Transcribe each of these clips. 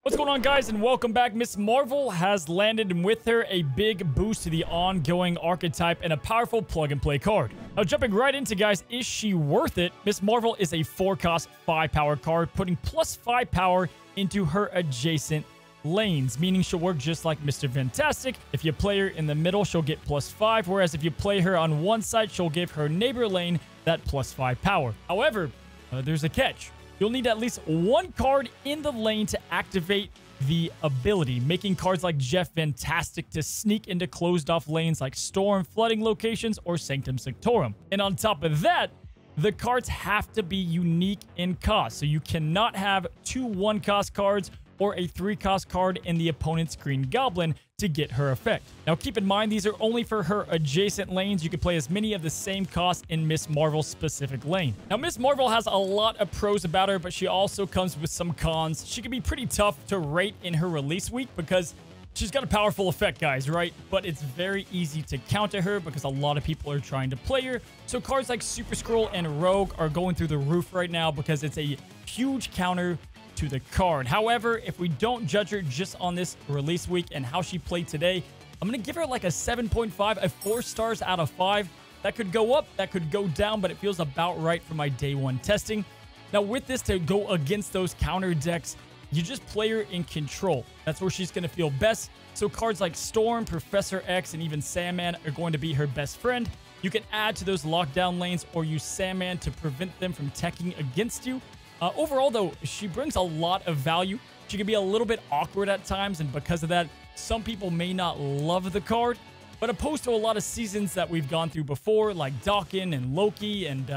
What's going on, guys, and welcome back. Miss Marvel has landed, and with her a big boost to the ongoing archetype and a powerful plug-and-play card. Now, jumping right into, guys, is she worth it? Miss Marvel is a 4-cost 5-power card, putting plus 5 power into her adjacent lanes, meaning she'll work just like Mr. Fantastic. If you play her in the middle, she'll get plus 5, whereas if you play her on one side, she'll give her neighbor lane that plus 5 power. However, there's a catch. You'll need at least one card in the lane to activate the ability, making cards like Jeff fantastic to sneak into closed-off lanes like Storm, Flooding Locations, or Sanctum Sanctorum. And on top of that, the cards have to be unique in cost, so you cannot have 2 1-cost cards or a 3-cost card in the opponent's Green Goblin to get her effect. Now, keep in mind, these are only for her adjacent lanes. You can play as many of the same cost in Miss Marvel's specific lane. Now, Miss Marvel has a lot of pros about her, but she also comes with some cons. She can be pretty tough to rate in her release week because she's got a powerful effect, guys, right? But it's very easy to counter her because a lot of people are trying to play her. So cards like Super Scroll and Rogue are going through the roof right now because it's a huge counter to the card. However, if we don't judge her just on this release week and how she played today, I'm going to give her like a 7.5, a 4 stars out of 5. That could go up, that could go down, but it feels about right for my day 1 testing. Now, with this to go against those counter decks, you just play her in control. That's where she's going to feel best. So cards like Storm, Professor X, and even Sandman are going to be her best friend. You can add to those lockdown lanes or use Sandman to prevent them from teching against you. Overall, though, she brings a lot of value. She can be a little bit awkward at times, and because of that, some people may not love the card. But opposed to a lot of seasons that we've gone through before, like Dawkin and Loki and,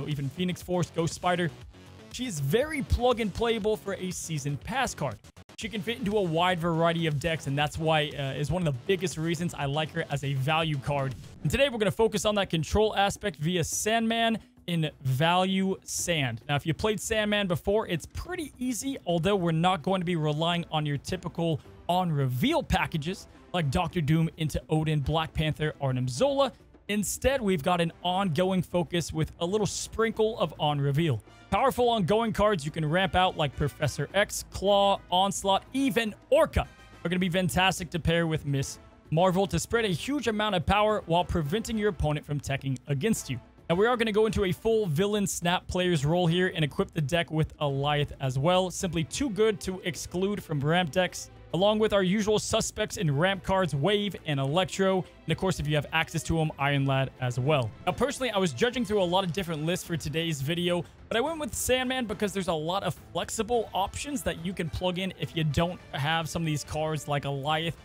even Phoenix Force, Ghost Spider, she is very plug-and playable for a season pass card. She can fit into a wide variety of decks, and that's why is one of the biggest reasons I like her as a value card. And today, we're going to focus on that control aspect via Sandman in Value Sand. Now, if you played Sandman before, it's pretty easy, although we're not going to be relying on your typical on-reveal packages like Dr. Doom into Odin, Black Panther, Arnim Zola. Instead, we've got an ongoing focus with a little sprinkle of on-reveal. Powerful ongoing cards you can ramp out like Professor X, Claw, Onslaught, even Orca are going to be fantastic to pair with Miss Marvel to spread a huge amount of power while preventing your opponent from teching against you. Now, we are going to go into a full villain snap player's role here and equip the deck with Goliath as well. Simply too good to exclude from ramp decks, along with our usual suspects in ramp cards, Wave and Electro. And of course, if you have access to them, Iron Lad as well. Now, personally, I was judging through a lot of different lists for today's video, but I went with Sandman because there's a lot of flexible options that you can plug in if you don't have some of these cards like Goliath.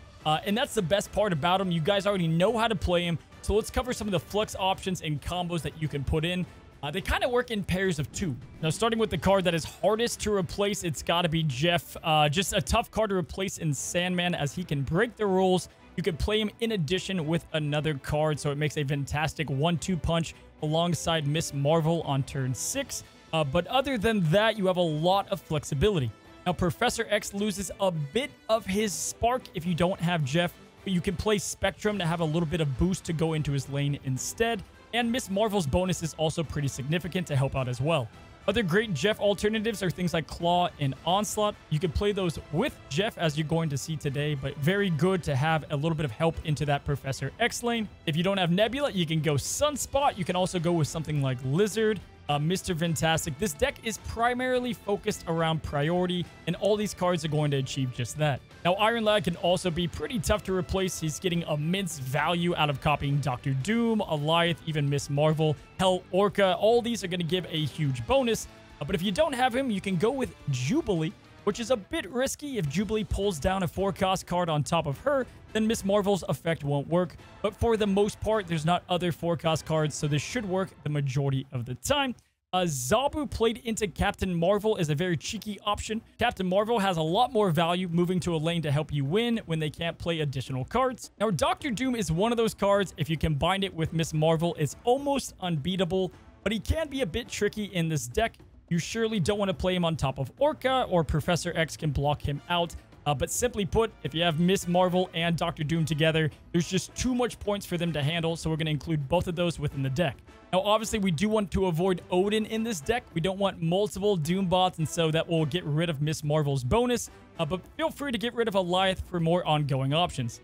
And that's the best part about them. You guys already know how to play them. So let's cover some of the flex options and combos that you can put in. They kind of work in pairs of 2. Now, starting with the card that is hardest to replace, it's got to be Jeff. Just a tough card to replace in Sandman as he can break the rules. You can play him in addition with another card, so it makes a fantastic 1-2 punch alongside Miss Marvel on turn 6. But other than that, you have a lot of flexibility. Now, Professor X loses a bit of his spark if you don't have Jeff, but you can play Spectrum to have a little bit of boost to go into his lane instead. And Miss Marvel's bonus is also pretty significant to help out as well. Other great Jeff alternatives are things like Claw and Onslaught. You can play those with Jeff, as you're going to see today, but very good to have a little bit of help into that Professor X lane. If you don't have Nebula, you can go Sunspot. You can also go with something like Lizard, Mr. Fantastic. This deck is primarily focused around priority, and all these cards are going to achieve just that. Now, Iron Lad can also be pretty tough to replace. He's getting immense value out of copying Dr. Doom, Goliath, even Miss Marvel, Hell, Orca. All these are going to give a huge bonus. But if you don't have him, you can go with Jubilee, which is a bit risky. If Jubilee pulls down a 4-cost card on top of her, then Miss Marvel's effect won't work. But for the most part, there's not other 4-cost cards, so this should work the majority of the time. Zabu played into Captain Marvel is a very cheeky option. Captain Marvel has a lot more value moving to a lane to help you win when they can't play additional cards. Now, Dr. Doom is one of those cards. If you combine it with Miss Marvel, it's almost unbeatable, but he can be a bit tricky in this deck. You surely don't want to play him on top of Orca, or Professor X can block him out. But simply put, if you have Miss Marvel and Dr. Doom together, there's just too much points for them to handle, so we're going to include both of those within the deck. Now, obviously, we do want to avoid Odin in this deck. We don't want multiple Doom bots, and so that will get rid of Miss Marvel's bonus. but feel free to get rid of Alioth for more ongoing options.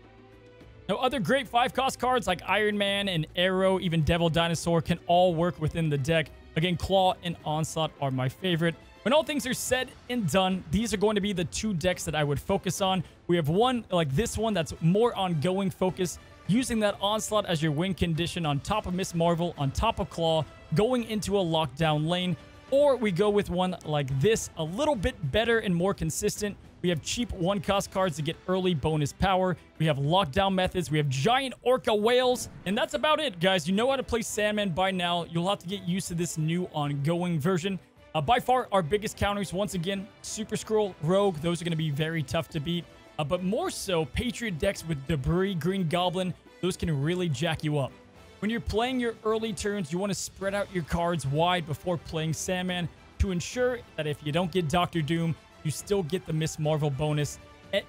Now, other great 5-cost cards like Iron Man and Arrow, even Devil Dinosaur, can all work within the deck. Again, Claw and Onslaught are my favorite. When all things are said and done, these are going to be the 2 decks that I would focus on. We have one like this one that's more ongoing focus, using that Onslaught as your win condition on top of Miss Marvel, on top of Claw, going into a lockdown lane. Or we go with one like this, a little bit better and more consistent. We have cheap 1-cost cards to get early bonus power. We have lockdown methods. We have giant orca whales. And that's about it, guys. You know how to play Sandman by now. You'll have to get used to this new ongoing version. By far, our biggest counters, once again, Super Skrull, Rogue. Those are going to be very tough to beat. But more so, Patriot decks with Debris, Green Goblin. Those can really jack you up. When you're playing your early turns, you want to spread out your cards wide before playing Sandman to ensure that if you don't get Doctor Doom, you still get the Miss Marvel bonus.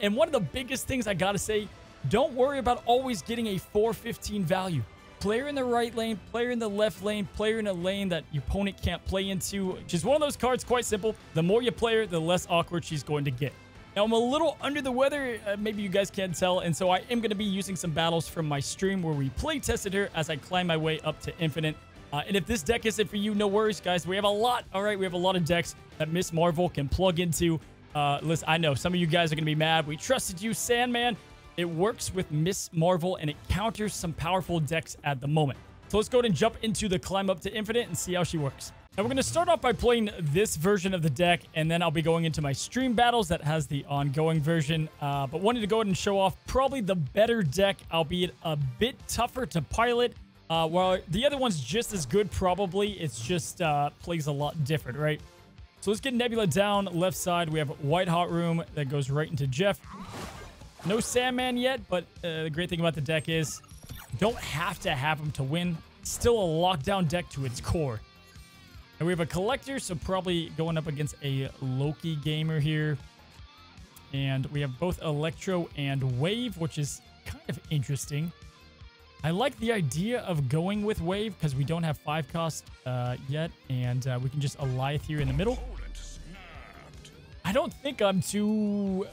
And one of the biggest things I gotta say, don't worry about always getting a 415 value. Player in the right lane, player in the left lane, player in a lane that your opponent can't play into. Just one of those cards, quite simple. The more you play her, the less awkward she's going to get. Now, I'm a little under the weather, maybe you guys can't tell, and so I am going to be using some battles from my stream where we play tested her as I climb my way up to Infinite. And if this deck isn't for you, no worries, guys. We have a lot, all right? We have a lot of decks that Miss Marvel can plug into. Listen, I know some of you guys are going to be mad. We trusted you, Sandman. It works with Miss Marvel, and it counters some powerful decks at the moment. So let's go ahead and jump into the climb up to Infinite and see how she works. Now, we're going to start off by playing this version of the deck, and then I'll be going into my stream battles that has the ongoing version. But wanted to go ahead and show off probably the better deck, albeit a bit tougher to pilot. While the other one's just as good, probably. It's just plays a lot different, right? So let's get Nebula down left side. We have White Hot Room that goes right into Jeff. No Sandman yet, but the great thing about the deck is you don't have to have him to win. It's still a lockdown deck to its core. And we have a Collector, so probably going up against a Loki gamer here. And we have both Electro and Wave, which is kind of interesting. I like the idea of going with Wave because we don't have 5-cost yet, and we can just Alioth here in the middle. I don't think I'm too...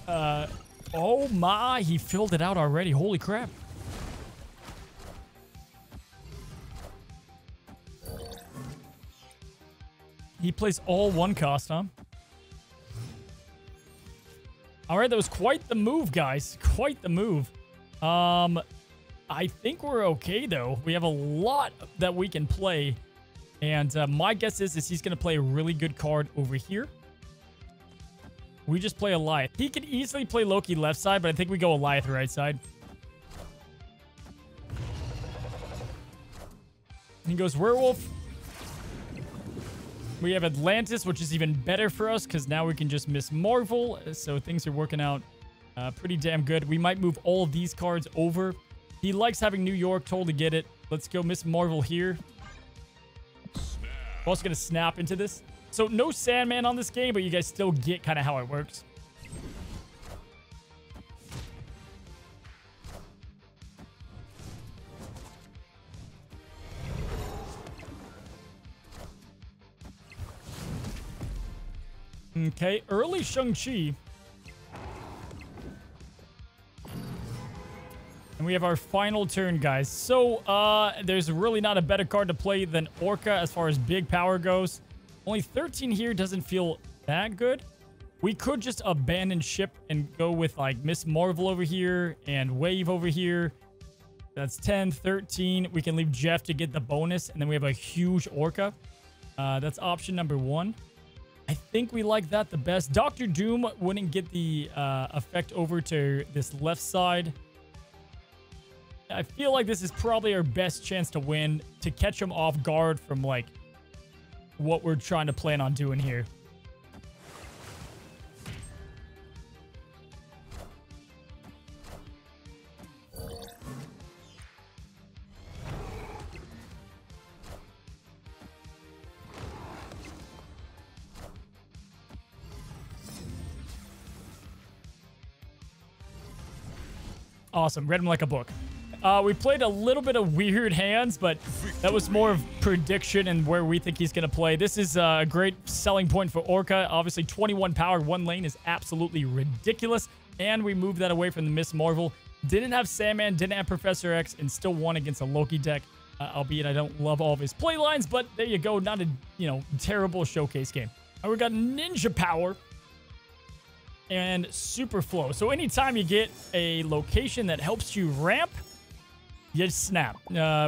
oh my, he filled it out already. Holy crap. He plays all 1-cost, huh? All right, that was quite the move, guys. Quite the move. I think we're okay, though. We have a lot that we can play. And my guess is he's going to play a really good card over here. We just play Alioth. He could easily play Loki left side, but I think we go Alioth right side. He goes Werewolf. We have Atlantis, which is even better for us because now we can just Miss Marvel. So things are working out pretty damn good. We might move all of these cards over. He likes having New York. Totally get it. Let's go Miss Marvel here. We're also going to snap into this. So no Sandman on this game, but you guys still get kind of how it works. Okay, early Shang-Chi. And we have our final turn, guys. So, there's really not a better card to play than Orca as far as big power goes. Only 13 here doesn't feel that good. We could just abandon ship and go with, like, Miss Marvel over here and Wave over here. That's 10, 13. We can leave Jeff to get the bonus, and then we have a huge Orca. That's option number 1. I think we like that the best. Doctor Doom wouldn't get the effect over to this left side. I feel like this is probably our best chance to win, to catch him off guard from, like, what we're trying to plan on doing here. Awesome. Read him like a book. We played a little bit of weird hands, but that was more of prediction and where we think he's going to play. This is a great selling point for Orca. Obviously, 21 power, 1 lane is absolutely ridiculous. And we moved that away from the Miss Marvel. Didn't have Sandman, didn't have Professor X, and still won against a Loki deck. Albeit I don't love all of his play lines, but there you go. Not a, terrible showcase game. All right, we got Ninja Power and Super Flow. So anytime you get a location that helps you ramp, you snap.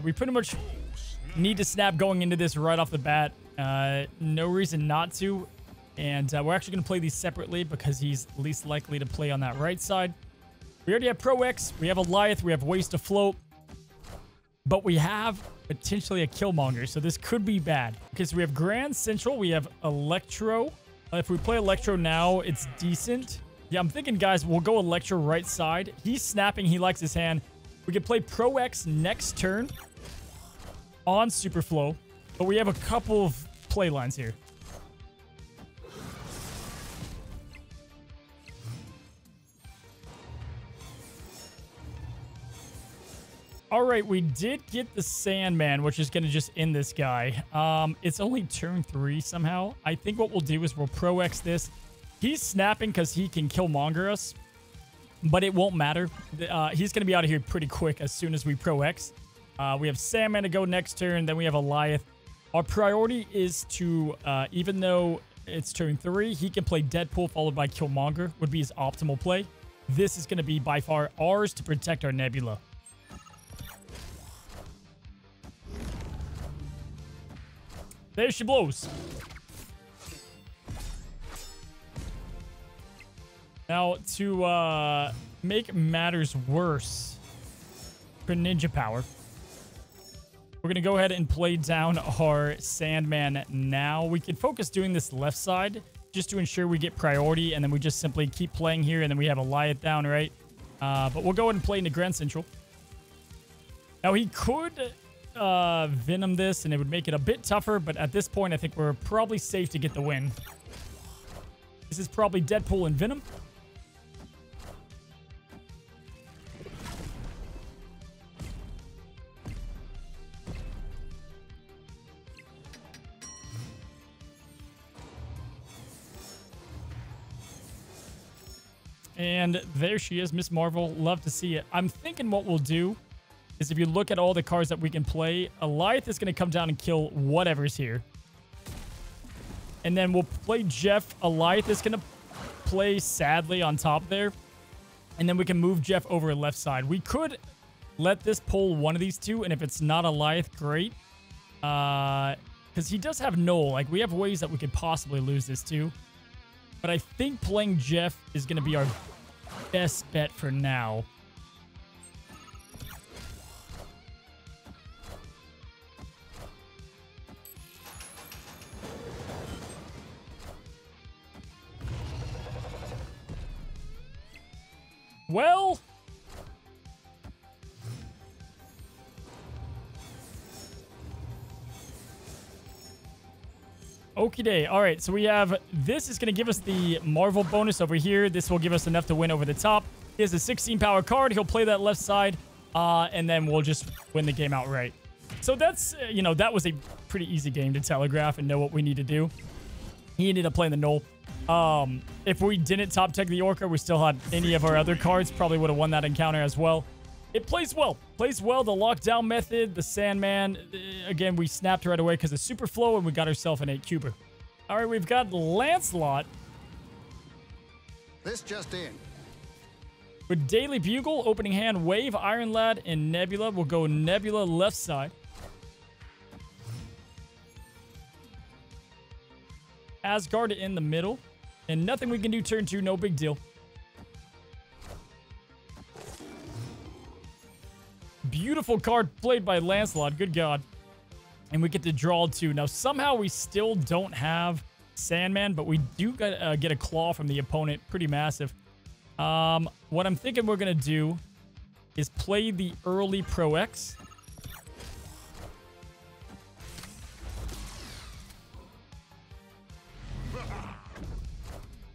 We pretty much need to snap going into this right off the bat. No reason not to. And we're actually going to play these separately because he's least likely to play on that right side. We already have Pro X. We have Goliath. We have Ways to Float. But we have potentially a Killmonger, so this could be bad. Okay, so we have Grand Central. We have Electro. If we play Electro now, it's decent. Yeah, I'm thinking, guys, we'll go Electro right side. He's snapping. He likes his hand. We could play Pro X next turn on Super Flow. But we have a couple of play lines here. All right, we did get the Sandman, which is going to just end this guy. It's only turn 3 somehow. I think what we'll do is we'll Pro X this. He's snapping because he can Killmonger us, but it won't matter. He's going to be out of here pretty quick as soon as we Pro X. We have Sandman to go next turn. Then we have Goliath. Our priority is to, even though it's turn 3, he can play Deadpool followed by Killmonger would be his optimal play. This is going to be by far ours to protect our Nebula. There she blows. Now, to make matters worse for Ninja Power, we're going to go ahead and play down our Sandman now. We can focus doing this left side just to ensure we get priority, and then we just simply keep playing here, and then we have Goliath down, right? But we'll go ahead and play into Grand Central. Now, he could Venom this, and it would make it a bit tougher, but at this point, I think we're probably safe to get the win. This is probably Deadpool and Venom. And there she is, Miss Marvel. Love to see it. I'm thinking what we'll do is if you look at all the cards that we can play, Goliath is going to come down and kill whatever's here. And then we'll play Jeff. Goliath is going to play Sadly on top there. And then we can move Jeff over left side. We could let this pull one of these two, and if it's not Goliath, great. Because he does have Null. Like, we have ways that we could possibly lose this too. But I think playing Jeff is going to be our best bet for now. Well, okie day. All right, so we have this is going to give us the Marvel bonus over here. This will give us enough to win over the top. He has a 16 power card. He'll play that left side, and then we'll just win the game outright. So that's, that was a pretty easy game to telegraph and know what we need to do. He ended up playing the Null. If we didn't top tech the Orca, we still had any of our other cards, probably would have won that encounter as well. It plays well. Plays well. The lockdown method, the Sandman. Again, we snapped right away because of Super Flow, and we got ourselves an 8-cuber. All right, we've got Lancelot. This just in. With Daily Bugle, opening hand, Wave, Iron Lad, and Nebula. We'll go Nebula left side. Asgard in the middle. And nothing we can do turn 2, no big deal. Beautiful card played by Lancelot, good God. And we get to draw 2. Now, somehow we still don't have Sandman, but we do get a claw from the opponent, pretty massive. What I'm thinking we're going to do is play the early Pro X.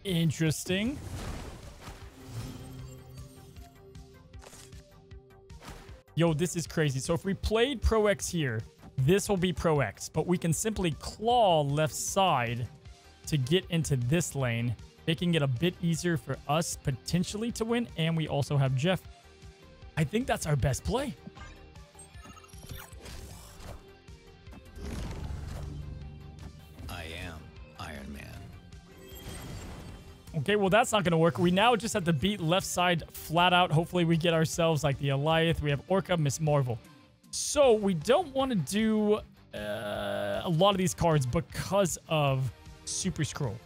Interesting. Yo, this is crazy. So if we played Pro X here, this will be Pro X. But we can simply claw left side to get into this lane, making it a bit easier for us potentially to win. And we also have Jeff. I think that's our best play. I am Iron Man. Okay, well, that's not going to work. We now just have to beat left side flat out. Hopefully, we get ourselves like the Goliath. We have Orca, Miss Marvel. So, we don't want to do a lot of these cards because of Super Scroll.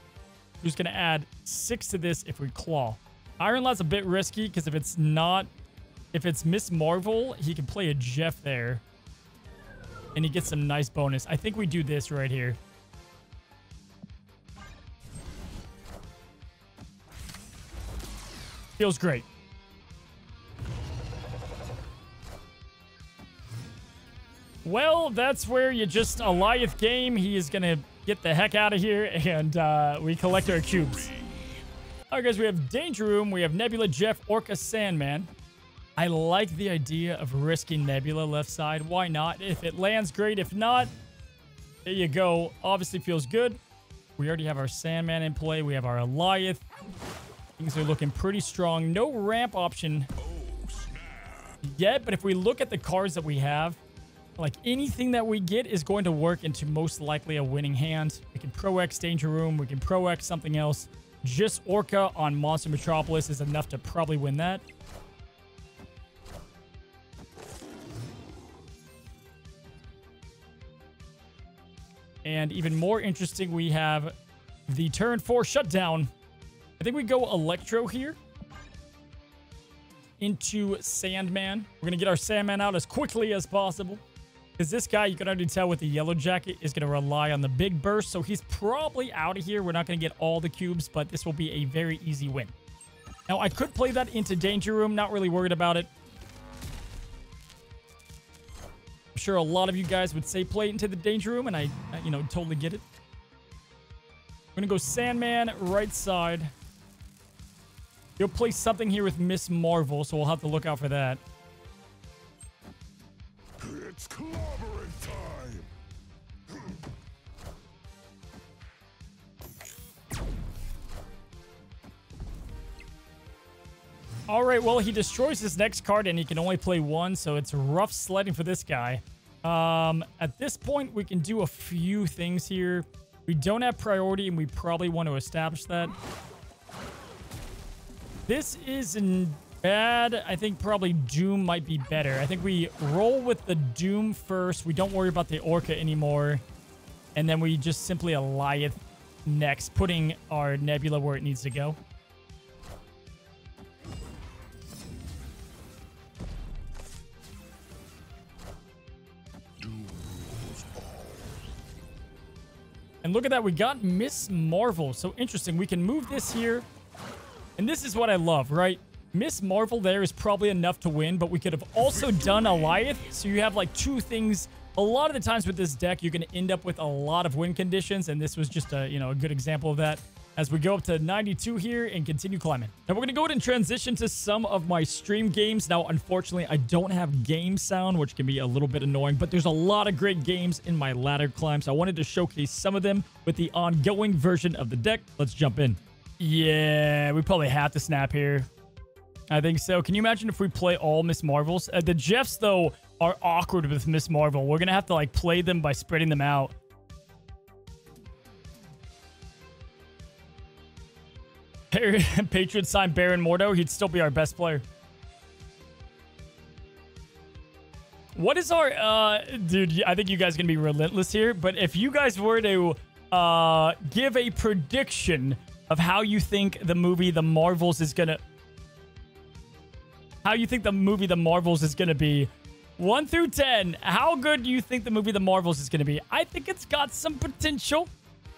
We're just going to add 6 to this if we claw. Iron Lad's a bit risky because if it's Miss Marvel, he can play a Jeff there. And he gets some nice bonus. I think we do this right here. Feels great. Well, that's where you just Goliath game. He is going to get the heck out of here, and we collect our cubes. All right, guys, we have Danger Room. We have Nebula, Jeff, Orca, Sandman. I like the idea of risking Nebula left side. Why not? If it lands, great. If not, there you go. Obviously feels good. We already have our Sandman in play. We have our Goliath. Things are looking pretty strong. No ramp option yet, but if we look at the cards that we have, like anything that we get is going to work into most likely a winning hand. We can Pro X Danger Room. We can Pro X something else. Just Orca on Monster Metropolis is enough to probably win that. And even more interesting, we have the turn 4 shutdown. I think we go Electro here into Sandman. We're going to get our Sandman out as quickly as possible. Because this guy, you can already tell with the yellow jacket, is going to rely on the big burst. So he's probably out of here. We're not going to get all the cubes, but this will be a very easy win. Now, I could play that into Danger Room. Not really worried about it. I'm sure a lot of you guys would say play it into the Danger Room, and I totally get it. We're going to go Sandman right side. He'll play something here with Miss Marvel, so we'll have to look out for that. It's clobbering time. All right, well, he destroys his next card, and he can only play 1, so it's rough sledding for this guy. At this point, we can do a few things here. We don't have priority, and we probably want to establish that. This isn't bad. I think probably Doom might be better. I think we roll with the Doom first. We don't worry about the Orca anymore. And then we just simply Goliath next, putting our Nebula where it needs to go. And look at that. We got Miss Marvel. So interesting. We can move this here. And this is what I love, right? Miss Marvel there is probably enough to win, but we could have also done Goliath. So you have like 2 things. A lot of the times with this deck, you're going to end up with a lot of win conditions. And this was just a good example of that as we go up to 92 here and continue climbing. Now we're going to go ahead and transition to some of my stream games. Now, unfortunately, I don't have game sound, which can be a little bit annoying, but there's a lot of great games in my ladder climb. So I wanted to showcase some of them with the ongoing version of the deck. Let's jump in. Yeah, we probably have to snap here. I think so. Can you imagine if we play all Miss Marvels? The Jeffs, though, are awkward with Miss Marvel. We're going to have to, like, play them by spreading them out. Patriot sign Baron Mordo. He'd still be our best player. What is our... dude, I think you guys are going to be relentless here. But if you guys were to give a prediction of how you think the movie The Marvels is going to... How you think the movie The Marvels is going to be... 1 through 10, how good do you think the movie The Marvels is going to be? I think it's got some potential.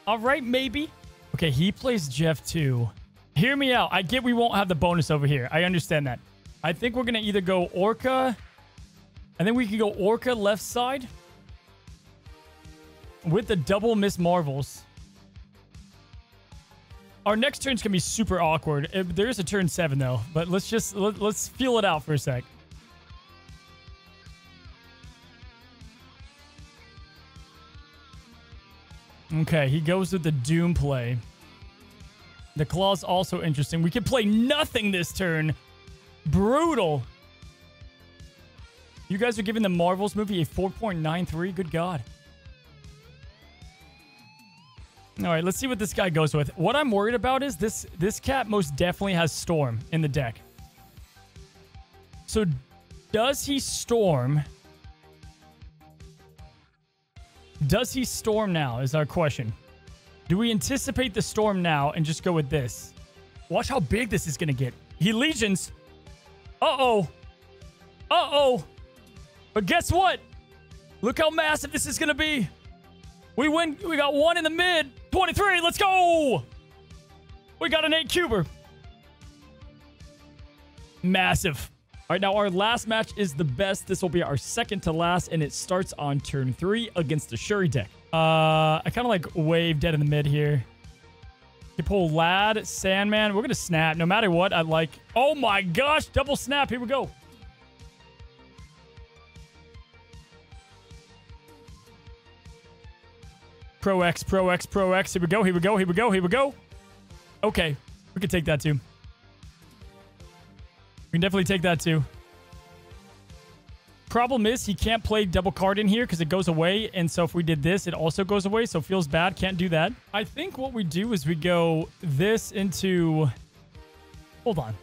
All right, maybe. Okay, he plays Jeff too. Hear me out. I get we won't have the bonus over here. I understand that. I think we're going to either go Orca. I think we can go Orca left side. With the double Miss Marvels. Our next turn's going to be super awkward. There is a turn 7 though. But let's feel it out for a sec. Okay, he goes with the Doom play. The Claw's also interesting. We can play nothing this turn. Brutal. You guys are giving the Marvels movie a 4.93. Good God. All right, let's see what this guy goes with. What I'm worried about is this cat most definitely has Storm in the deck. So does he Storm? Does he Storm now is our question. Do we anticipate the Storm now and just go with this? Watch how big this is going to get. He Legions. Uh-oh. Uh-oh. But guess what? Look how massive this is going to be. We win. We got one in the mid. 23. Let's go. We got an 8-cuber. Massive. All right, now our last match is the best. This will be our second to last, and it starts on turn 3 against the Shuri deck. I kind of like wave dead in the mid here. You pull Lad, Sandman. We're going to snap. No matter what, I like... Oh my gosh, double snap. Here we go. Pro X, Pro X, Pro X. Here we go, here we go, here we go, here we go. Okay, we can take that too. We can definitely take that too. Problem is, he can't play double card in here because it goes away. And so if we did this, it also goes away. So it feels bad. Can't do that. I think what we do is we go this into... Hold on.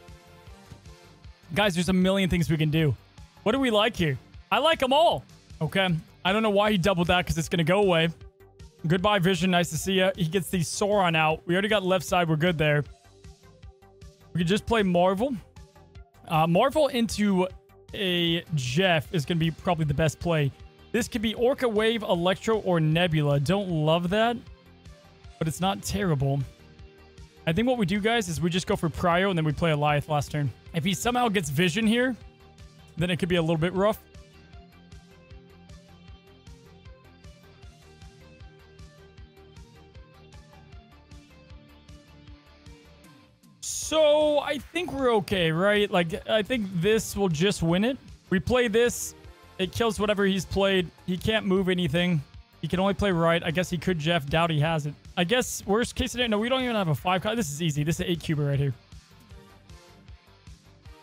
Guys, there's a million things we can do. What do we like here? I like them all. Okay. I don't know why he doubled that because it's going to go away. Goodbye, Vision. Nice to see you. He gets the Sauron out. We already got left side. We're good there. We could just play Marvel. Marvel into a Jeff is going to be probably the best play. This could be Orca Wave, Electro, or Nebula. Don't love that, but it's not terrible. I think what we do, guys, is we just go for Prio, and then we play Eliath last turn. If he somehow gets Vision here, then it could be a little bit rough. So, I think we're okay, right? Like, I think this will just win it. We play this. It kills whatever he's played. He can't move anything. He can only play right. I guess he could Jeff. Doubt he has it. I guess worst case scenario. No, we don't even have a 5 card. This is easy. This is an 8-cuber right here.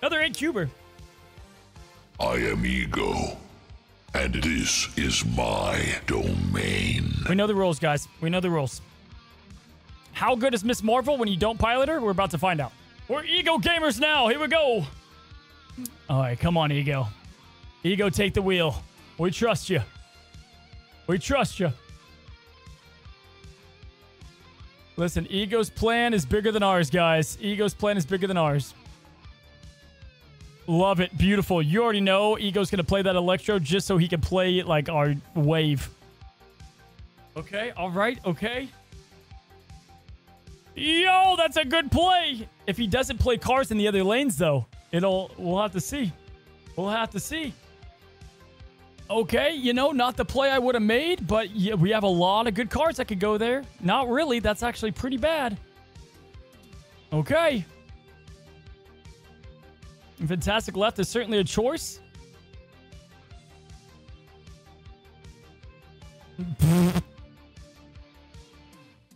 Another 8-cuber. I am Ego, and this is my domain. We know the rules, guys. We know the rules. How good is Miss Marvel when you don't pilot her? We're about to find out. We're Ego gamers now. Here we go. All right, come on, Ego. Ego, take the wheel. We trust you. We trust you. Listen, Ego's plan is bigger than ours, guys. Ego's plan is bigger than ours. Love it. Beautiful. You already know Ego's going to play that Electro just so he can play, like, our wave. Okay. All right. Okay. Yo, that's a good play. If he doesn't play cars in the other lanes, though, we'll have to see. We'll have to see. Okay, you know, not the play I would have made, but yeah, we have a lot of good cards that could go there. Not really. That's actually pretty bad. Okay. Fantastic Left is certainly a choice.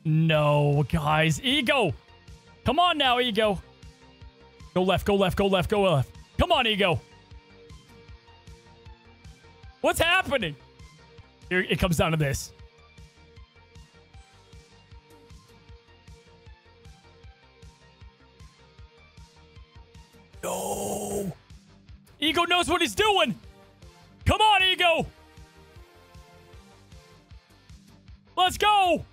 No, guys. Ego. Come on now, Ego. Go left, go left, go left, go left. Come on, Ego. What's happening? Here, it comes down to this. No. Ego knows what he's doing. Come on, Ego. Let's go.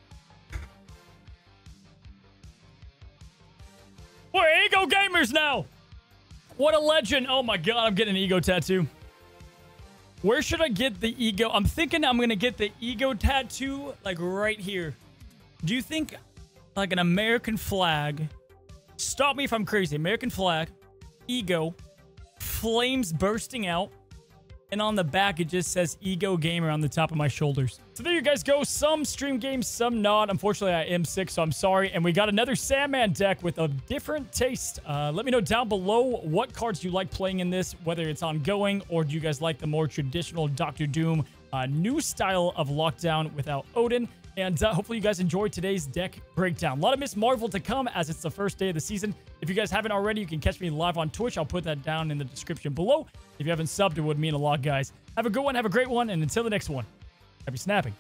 We're Ego gamers now. What a legend. Oh my God, I'm getting an Ego tattoo. Where should I get the Ego? I'm thinking I'm going to get the Ego tattoo, like, right here. Do you think, like, an American flag? Stop me if I'm crazy. American flag, Ego, flames bursting out, and on the back, it just says Ego Gamer on the top of my shoulders. So there you guys go. Some stream games, some not. Unfortunately, I am sick, so I'm sorry. And we got another Sandman deck with a different taste. Let me know down below what cards you like playing in this, whether it's ongoing or do you guys like the more traditional Doctor Doom new style of Lockdown without Odin. And hopefully you guys enjoyed today's deck breakdown. A lot of Miss Marvel to come as it's the first day of the season. If you guys haven't already, you can catch me live on Twitch. I'll put that down in the description below. If you haven't subbed, it would mean a lot, guys. Have a good one. Have a great one. And until the next one, happy snapping.